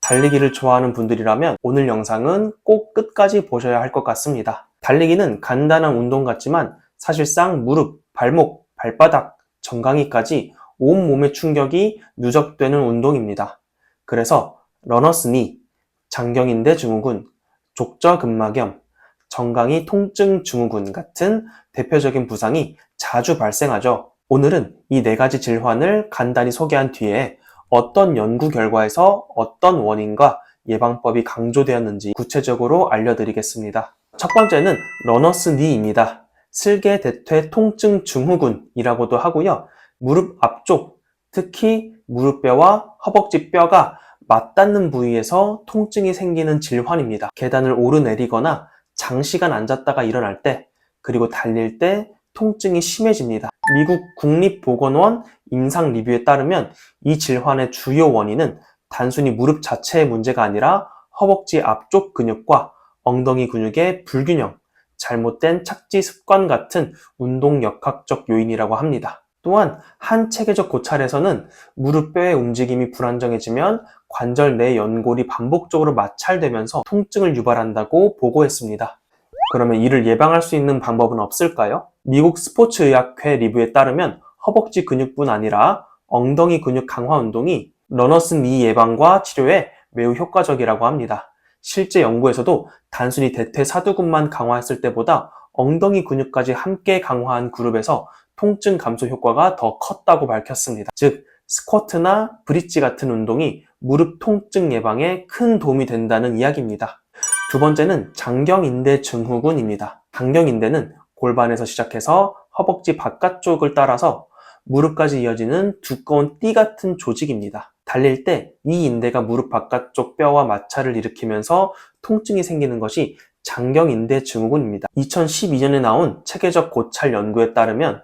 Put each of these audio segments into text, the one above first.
달리기를 좋아하는 분들이라면 오늘 영상은 꼭 끝까지 보셔야 할 것 같습니다. 달리기는 간단한 운동 같지만 사실상 무릎, 발목, 발바닥, 정강이까지 온몸의 충격이 누적되는 운동입니다. 그래서 러너스 니, 장경인대 증후군, 족저근막염, 정강이 통증 증후군 같은 대표적인 부상이 자주 발생하죠. 오늘은 이 네 가지 질환을 간단히 소개한 뒤에 어떤 연구 결과에서 어떤 원인과 예방법이 강조되었는지 구체적으로 알려드리겠습니다. 첫 번째는 러너스 니입니다. 슬개대퇴 통증 증후군이라고도 하고요. 무릎 앞쪽, 특히 무릎뼈와 허벅지 뼈가 맞닿는 부위에서 통증이 생기는 질환입니다. 계단을 오르내리거나 장시간 앉았다가 일어날 때, 그리고 달릴 때 통증이 심해집니다. 미국 국립보건원 임상 리뷰에 따르면 이 질환의 주요 원인은 단순히 무릎 자체의 문제가 아니라 허벅지 앞쪽 근육과 엉덩이 근육의 불균형, 잘못된 착지 습관 같은 운동 역학적 요인이라고 합니다. 또한 한 체계적 고찰에서는 무릎뼈의 움직임이 불안정해지면 관절 내 연골이 반복적으로 마찰되면서 통증을 유발한다고 보고했습니다. 그러면 이를 예방할 수 있는 방법은 없을까요? 미국 스포츠의학회 리뷰에 따르면 허벅지 근육뿐 아니라 엉덩이 근육 강화 운동이 러너스 니 예방과 치료에 매우 효과적이라고 합니다. 실제 연구에서도 단순히 대퇴사두근만 강화했을 때보다 엉덩이 근육까지 함께 강화한 그룹에서 통증 감소 효과가 더 컸다고 밝혔습니다. 즉, 스쿼트나 브릿지 같은 운동이 무릎 통증 예방에 큰 도움이 된다는 이야기입니다. 두 번째는 장경인대 증후군입니다. 장경인대는 골반에서 시작해서 허벅지 바깥쪽을 따라서 무릎까지 이어지는 두꺼운 띠 같은 조직입니다. 달릴 때 이 인대가 무릎 바깥쪽 뼈와 마찰을 일으키면서 통증이 생기는 것이 장경인대 증후군입니다. 2012년에 나온 체계적 고찰 연구에 따르면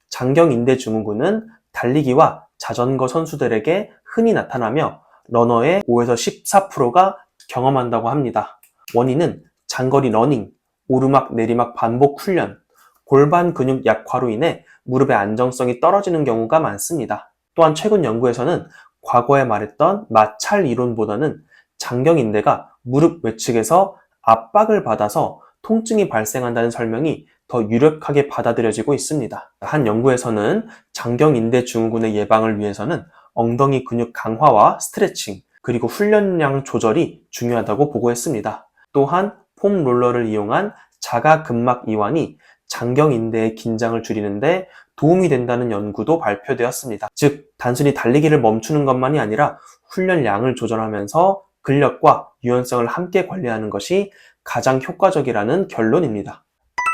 장경인대 증후군은 달리기와 자전거 선수들에게 흔히 나타나며 러너의 5에서 14%가 경험한다고 합니다. 원인은 장거리 러닝, 오르막 내리막 반복 훈련, 골반 근육 약화로 인해 무릎의 안정성이 떨어지는 경우가 많습니다. 또한 최근 연구에서는 과거에 말했던 마찰 이론보다는 장경인대가 무릎 외측에서 압박을 받아서 통증이 발생한다는 설명이 더 유력하게 받아들여지고 있습니다. 한 연구에서는 장경인대 증후군의 예방을 위해서는 엉덩이 근육 강화와 스트레칭, 그리고 훈련량 조절이 중요하다고 보고했습니다. 또한 폼 롤러를 이용한 자가근막 이완이 장경인대의 긴장을 줄이는데 도움이 된다는 연구도 발표되었습니다. 즉, 단순히 달리기를 멈추는 것만이 아니라 훈련량을 조절하면서 근력과 유연성을 함께 관리하는 것이 가장 효과적이라는 결론입니다.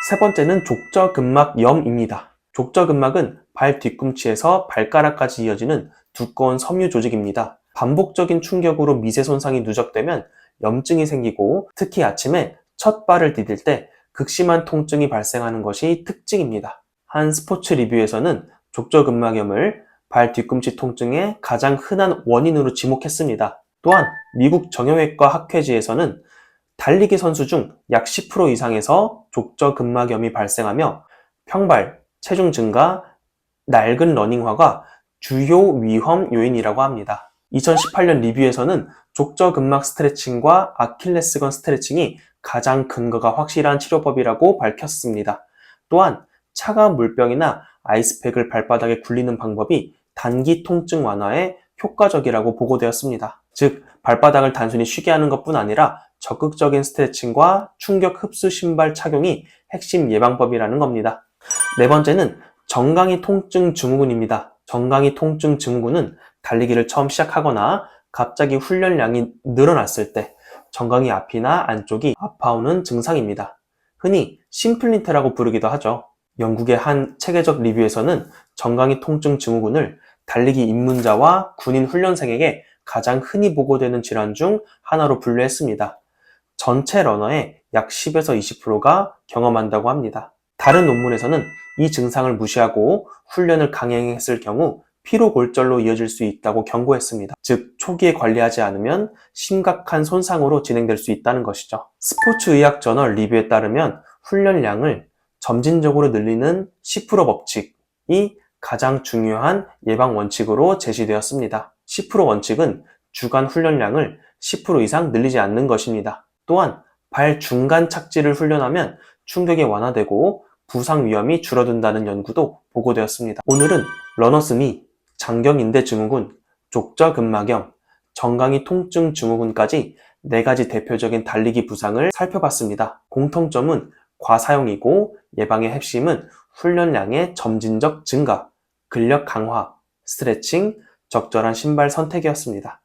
세 번째는 족저근막염입니다. 족저근막은 발 뒤꿈치에서 발가락까지 이어지는 두꺼운 섬유 조직입니다. 반복적인 충격으로 미세 손상이 누적되면 염증이 생기고 특히 아침에 첫 발을 디딜 때 극심한 통증이 발생하는 것이 특징입니다. 한 스포츠 리뷰에서는 족저근막염을 발 뒤꿈치 통증의 가장 흔한 원인으로 지목했습니다. 또한 미국 정형외과 학회지에서는 달리기 선수 중 약 10% 이상에서 족저근막염이 발생하며 평발, 체중 증가, 낡은 러닝화가 주요 위험 요인이라고 합니다. 2018년 리뷰에서는 족저근막 스트레칭과 아킬레스건 스트레칭이 가장 근거가 확실한 치료법이라고 밝혔습니다. 또한 차가운 물병이나 아이스팩을 발바닥에 굴리는 방법이 단기 통증 완화에 효과적이라고 보고되었습니다. 즉, 발바닥을 단순히 쉬게 하는 것뿐 아니라 적극적인 스트레칭과 충격 흡수 신발 착용이 핵심 예방법이라는 겁니다. 네 번째는 정강이 통증 증후군입니다. 정강이 통증 증후군은 달리기를 처음 시작하거나 갑자기 훈련량이 늘어났을 때 정강이 앞이나 안쪽이 아파오는 증상입니다. 흔히 심플린트라고 부르기도 하죠. 영국의 한 체계적 리뷰에서는 정강이 통증 증후군을 달리기 입문자와 군인 훈련생에게 가장 흔히 보고되는 질환 중 하나로 분류했습니다. 전체 러너의 약 10에서 20%가 경험한다고 합니다. 다른 논문에서는 이 증상을 무시하고 훈련을 강행했을 경우 피로골절로 이어질 수 있다고 경고했습니다. 즉, 초기에 관리하지 않으면 심각한 손상으로 진행될 수 있다는 것이죠. 스포츠의학 저널 리뷰에 따르면 훈련량을 점진적으로 늘리는 10% 법칙이 가장 중요한 예방 원칙으로 제시되었습니다. 10% 원칙은 주간 훈련량을 10% 이상 늘리지 않는 것입니다. 또한 발 중간 착지를 훈련하면 충격이 완화되고 부상 위험이 줄어든다는 연구도 보고되었습니다. 오늘은 러너스니, 장경인대 증후군, 족저근막염, 정강이 통증 증후군까지 4가지 대표적인 달리기 부상을 살펴봤습니다. 공통점은 과사용이고 예방의 핵심은 훈련량의 점진적 증가, 근력 강화, 스트레칭, 적절한 신발 선택이었습니다.